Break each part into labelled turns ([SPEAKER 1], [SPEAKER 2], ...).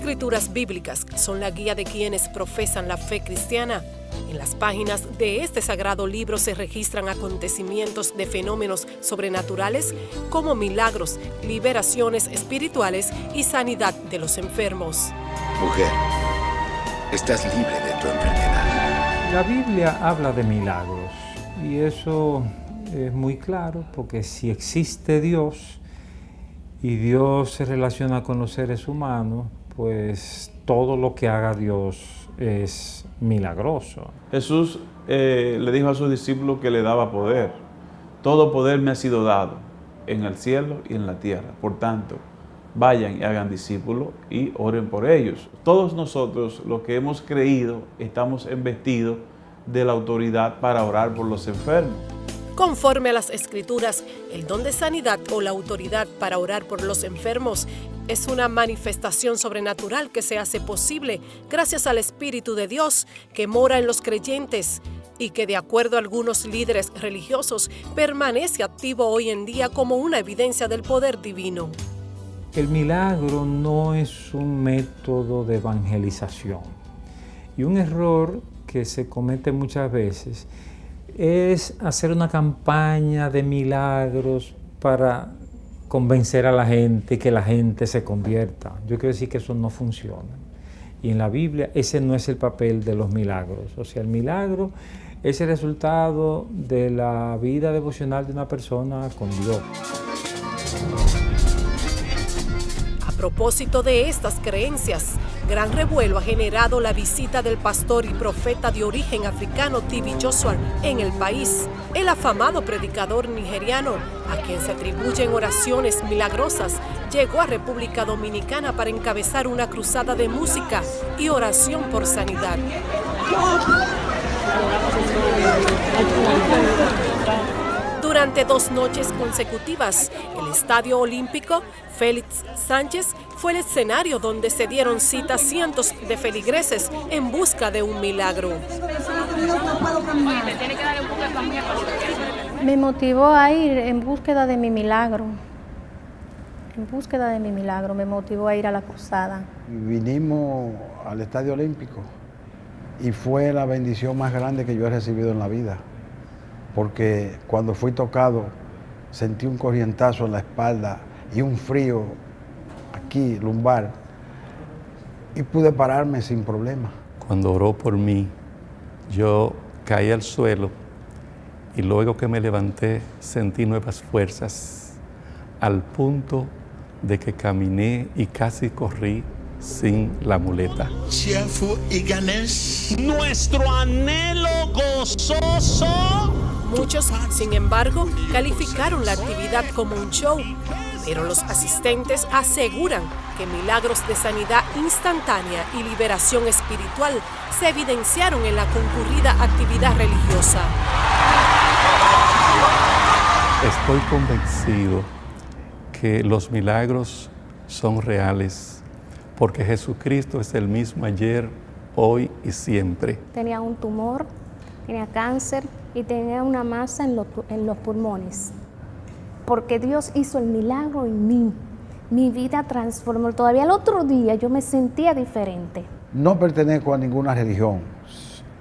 [SPEAKER 1] escrituras bíblicas son la guía de quienes profesan la fe cristiana. En las páginas de este sagrado libro se registran acontecimientos de fenómenos sobrenaturales como milagros, liberaciones espirituales y sanidad de los enfermos.
[SPEAKER 2] Mujer, estás libre de tu enfermedad.
[SPEAKER 3] La Biblia habla de milagros y eso es muy claro porque si existe Dios y Dios se relaciona con los seres humanos, pues todo lo que haga Dios es milagroso.
[SPEAKER 4] Jesús le dijo a sus discípulos que le daba poder. Todo poder me ha sido dado en el cielo y en la tierra. Por tanto, vayan y hagan discípulos y oren por ellos. Todos nosotros, los que hemos creído, estamos investidos de la autoridad para orar por los enfermos.
[SPEAKER 1] Conforme a las Escrituras, el don de sanidad o la autoridad para orar por los enfermos es una manifestación sobrenatural que se hace posible gracias al Espíritu de Dios que mora en los creyentes y que, de acuerdo a algunos líderes religiosos, permanece activo hoy en día como una evidencia del poder divino.
[SPEAKER 3] El milagro no es un método de evangelización y un error que se comete muchas veces es hacer una campaña de milagros para convencer a la gente y que la gente se convierta. Yo quiero decir que eso no funciona. Y en la Biblia ese no es el papel de los milagros. O sea, el milagro es el resultado de la vida devocional de una persona con Dios.
[SPEAKER 1] A propósito de estas creencias, gran revuelo ha generado la visita del pastor y profeta de origen africano T.B. Joshua en el país. El afamado predicador nigeriano, a quien se atribuyen oraciones milagrosas, llegó a República Dominicana para encabezar una cruzada de música y oración por sanidad. Durante 2 noches consecutivas, el Estadio Olímpico Félix Sánchez fue el escenario donde se dieron cita a cientos de feligreses en busca de un milagro.
[SPEAKER 5] Me motivó a ir en búsqueda de mi milagro. En búsqueda de mi milagro me motivó a ir a la cruzada.
[SPEAKER 6] Vinimos al Estadio Olímpico y fue la bendición más grande que yo he recibido en la vida. Porque cuando fui tocado sentí un corrientazo en la espalda y un frío aquí, lumbar, y pude pararme sin problema.
[SPEAKER 7] Cuando oró por mí, yo caí al suelo y luego que me levanté sentí nuevas fuerzas al punto de que caminé y casi corrí sin la muleta.
[SPEAKER 2] Cheerful eagerness.
[SPEAKER 8] Nuestro anhelo gozoso.
[SPEAKER 1] Muchos, sin embargo, calificaron la actividad como un show, pero los asistentes aseguran que milagros de sanidad instantánea y liberación espiritual se evidenciaron en la concurrida actividad religiosa.
[SPEAKER 7] Estoy convencido que los milagros son reales, porque Jesucristo es el mismo ayer, hoy y siempre.
[SPEAKER 5] Tenía un tumor, tenía cáncer y tenía una masa en los pulmones. Porque Dios hizo el milagro en mí. Mi vida transformó. Todavía el otro día yo me sentía diferente.
[SPEAKER 6] No pertenezco a ninguna religión.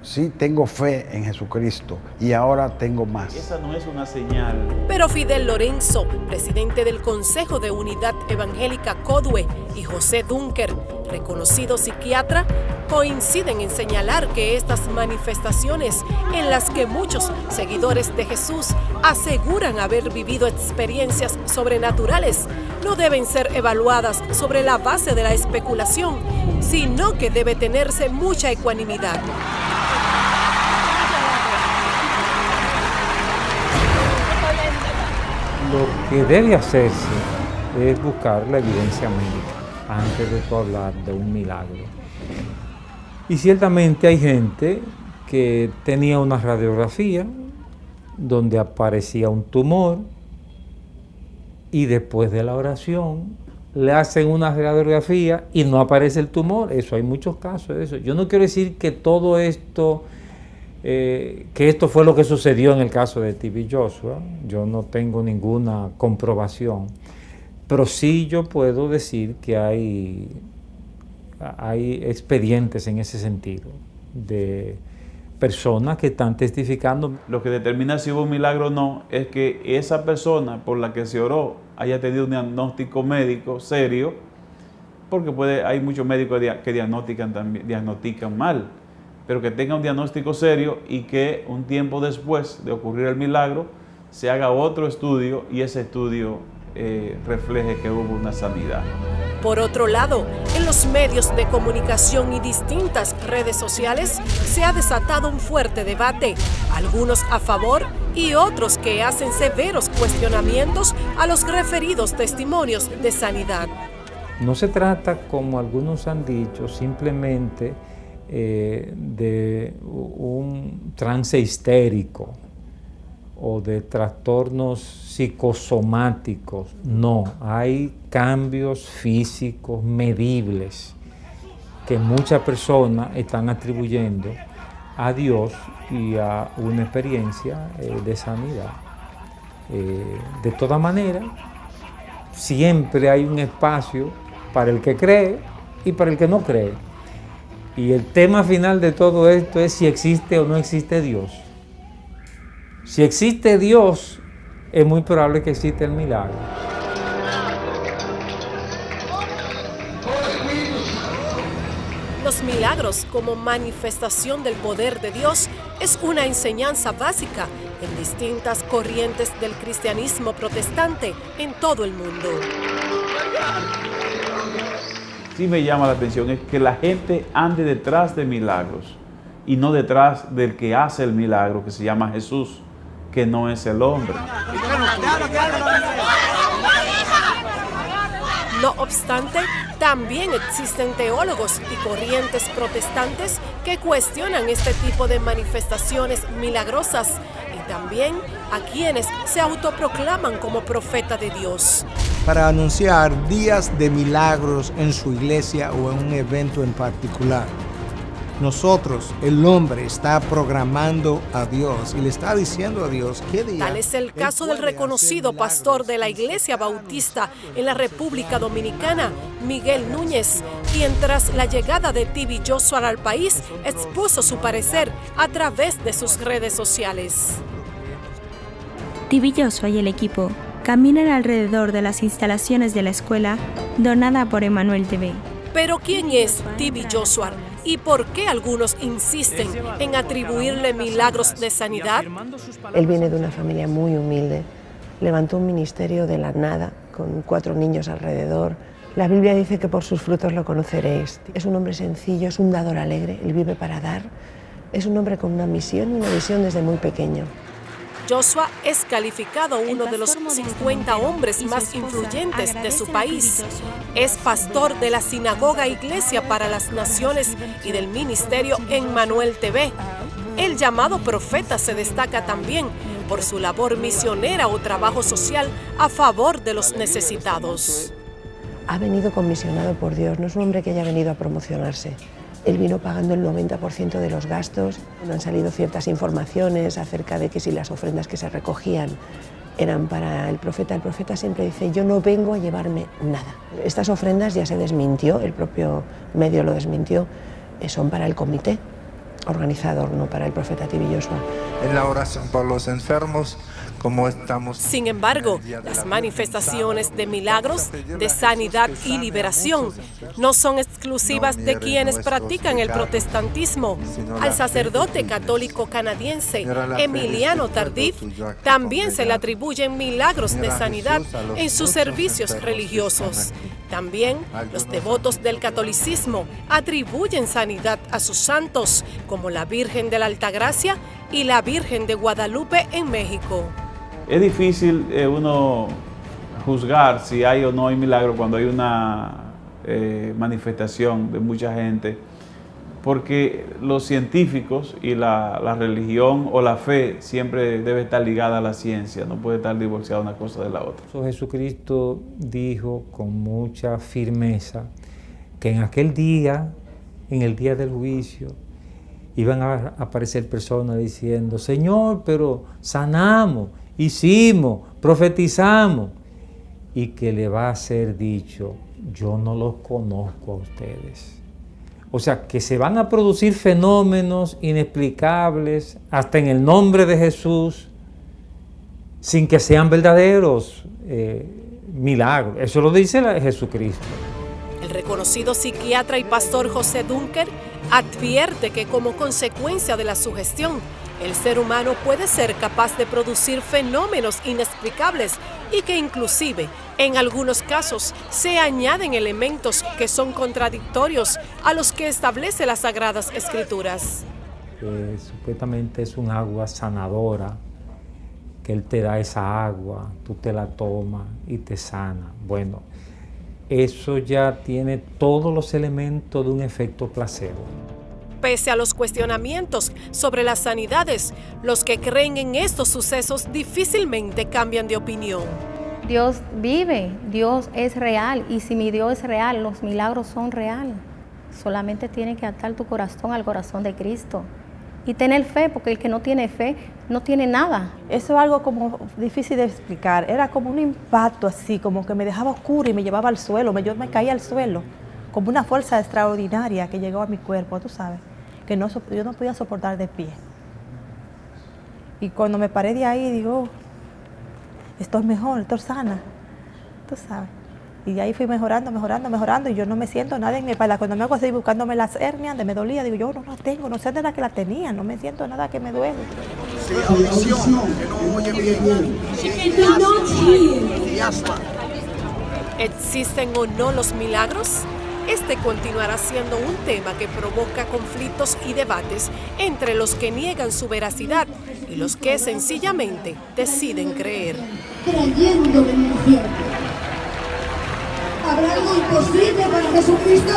[SPEAKER 6] Sí tengo fe en Jesucristo y ahora tengo más.
[SPEAKER 4] Esa no es una señal.
[SPEAKER 1] Pero Fidel Lorenzo, presidente del Consejo de Unidad Evangélica CODUE, y José Dunker, reconocido psiquiatra, coinciden en señalar que estas manifestaciones, en las que muchos seguidores de Jesús aseguran haber vivido experiencias sobrenaturales, no deben ser evaluadas sobre la base de la especulación, sino que debe tenerse mucha ecuanimidad.
[SPEAKER 3] Lo que debe hacerse es buscar la evidencia médica antes de hablar de un milagro. Y ciertamente hay gente que tenía una radiografía donde aparecía un tumor y después de la oración le hacen una radiografía y no aparece el tumor. Eso hay muchos casos de eso. Yo no quiero decir que todo esto, que esto fue lo que sucedió en el caso de T.B. Joshua. Yo no tengo ninguna comprobación, pero sí yo puedo decir que hay hay expedientes en ese sentido de personas que están testificando.
[SPEAKER 4] Lo que determina si hubo un milagro o no es que esa persona por la que se oró haya tenido un diagnóstico médico serio, porque hay muchos médicos que diagnostican mal, pero que tenga un diagnóstico serio y que un tiempo después de ocurrir el milagro se haga otro estudio y ese estudio refleje que hubo una sanidad.
[SPEAKER 1] Por otro lado, en los medios de comunicación y distintas redes sociales se ha desatado un fuerte debate, algunos a favor y otros que hacen severos cuestionamientos a los referidos testimonios de sanidad.
[SPEAKER 3] No se trata, como algunos han dicho, simplemente de un trance histérico o de trastornos psicosomáticos. No, hay cambios físicos medibles que muchas personas están atribuyendo a Dios y a una experiencia de sanidad. De todas maneras, siempre hay un espacio para el que cree y para el que no cree. Y el tema final de todo esto es si existe o no existe Dios. Si existe Dios, es muy probable que exista el milagro.
[SPEAKER 1] Los milagros como manifestación del poder de Dios es una enseñanza básica en distintas corrientes del cristianismo protestante en todo el mundo.
[SPEAKER 4] Sí me llama la atención es que la gente ande detrás de milagros y no detrás del que hace el milagro, que se llama Jesús, que no es el hombre.
[SPEAKER 1] No obstante, también existen teólogos y corrientes protestantes que cuestionan este tipo de manifestaciones milagrosas y también a quienes se autoproclaman como profeta de Dios.
[SPEAKER 9] Para anunciar días de milagros en su iglesia o en un evento en particular. Nosotros, el hombre, está programando a Dios y le está diciendo a Dios qué día.
[SPEAKER 1] Tal es el caso del reconocido pastor de la Iglesia Bautista en la República Dominicana, Miguel Núñez, quien tras la llegada de TV Joshua al país expuso su parecer a través de sus redes sociales.
[SPEAKER 10] TV Joshua y el equipo caminan alrededor de las instalaciones de la escuela donada por Emmanuel TV.
[SPEAKER 1] Pero ¿quién es TV Joshua? ¿Y por qué algunos insisten en atribuirle milagros de sanidad?
[SPEAKER 11] Él viene de una familia muy humilde, levantó un ministerio de la nada, con 4 niños alrededor. La Biblia dice que por sus frutos lo conoceréis. Es un hombre sencillo, es un dador alegre, él vive para dar. Es un hombre con una misión y una visión desde muy pequeño.
[SPEAKER 1] Joshua es calificado uno de los 50 hombres más influyentes de su país. Es pastor de la Sinagoga Iglesia para las Naciones y del ministerio Emmanuel TV. El llamado profeta se destaca también por su labor misionera o trabajo social a favor de los necesitados.
[SPEAKER 11] Ha venido comisionado por Dios, no es un hombre que haya venido a promocionarse. Él vino pagando el 90% de los gastos. Han salido ciertas informaciones acerca de que si las ofrendas que se recogían eran para el profeta siempre dice, yo no vengo a llevarme nada. Estas ofrendas ya se desmintió, el propio medio lo desmintió, son para el comité organizador, no para el profeta TV Joshua.
[SPEAKER 12] En la oración por los enfermos, como estamos.
[SPEAKER 1] Sin embargo, las manifestaciones de milagros, de sanidad y liberación no son exclusivas de quienes practican el protestantismo. Al sacerdote católico canadiense Emiliano Tardif también se le atribuyen milagros de sanidad en sus servicios religiosos. También los devotos del catolicismo atribuyen sanidad a sus santos, como la Virgen de la Altagracia y la Virgen de Guadalupe en México.
[SPEAKER 4] Es difícil uno juzgar si hay o no hay milagro cuando hay una manifestación de mucha gente, porque los científicos y la religión o la fe siempre debe estar ligada a la ciencia, no puede estar divorciada una cosa de la otra.
[SPEAKER 3] Jesucristo dijo con mucha firmeza que en aquel día, en el día del juicio, iban a aparecer personas diciendo, Señor, pero sanamos, hicimos, profetizamos, y que le va a ser dicho, yo no los conozco a ustedes. O sea, que se van a producir fenómenos inexplicables hasta en el nombre de Jesús, sin que sean verdaderos milagros. Eso lo dice Jesucristo.
[SPEAKER 1] El reconocido psiquiatra y pastor José Dunker advierte que como consecuencia de la sugestión, el ser humano puede ser capaz de producir fenómenos inexplicables y que inclusive, en algunos casos, se añaden elementos que son contradictorios a los que establece las Sagradas Escrituras.
[SPEAKER 3] Supuestamente es un agua sanadora, que Él te da esa agua, tú te la tomas y te sana. Bueno, eso ya tiene todos los elementos de un efecto placebo.
[SPEAKER 1] Pese a los cuestionamientos sobre las sanidades, los que creen en estos sucesos difícilmente cambian de opinión.
[SPEAKER 5] Dios vive, Dios es real, y si mi Dios es real, los milagros son reales. Solamente tienes que atar tu corazón al corazón de Cristo y tener fe, porque el que no tiene fe no tiene nada.
[SPEAKER 13] Eso es algo como difícil de explicar. Era como un impacto así, como que me dejaba oscuro y me llevaba al suelo. Yo me caía al suelo, como una fuerza extraordinaria que llegó a mi cuerpo, tú sabes, que yo no podía soportar de pie. Y cuando me paré de ahí, digo, estoy mejor, estoy sana, tú sabes. Y de ahí fui mejorando, y yo no me siento nada en mi espalda. Cuando me hago así buscándome las hernias donde me dolía, digo, yo no la tengo, no sé de la que la tenía, no me siento nada que me duele.
[SPEAKER 1] ¿Existen o no los milagros? Este continuará siendo un tema que provoca conflictos y debates entre los que niegan su veracidad y los que sencillamente deciden creer.
[SPEAKER 14] Creyendo en el cielo. ¿Habrá algo imposible para Jesucristo?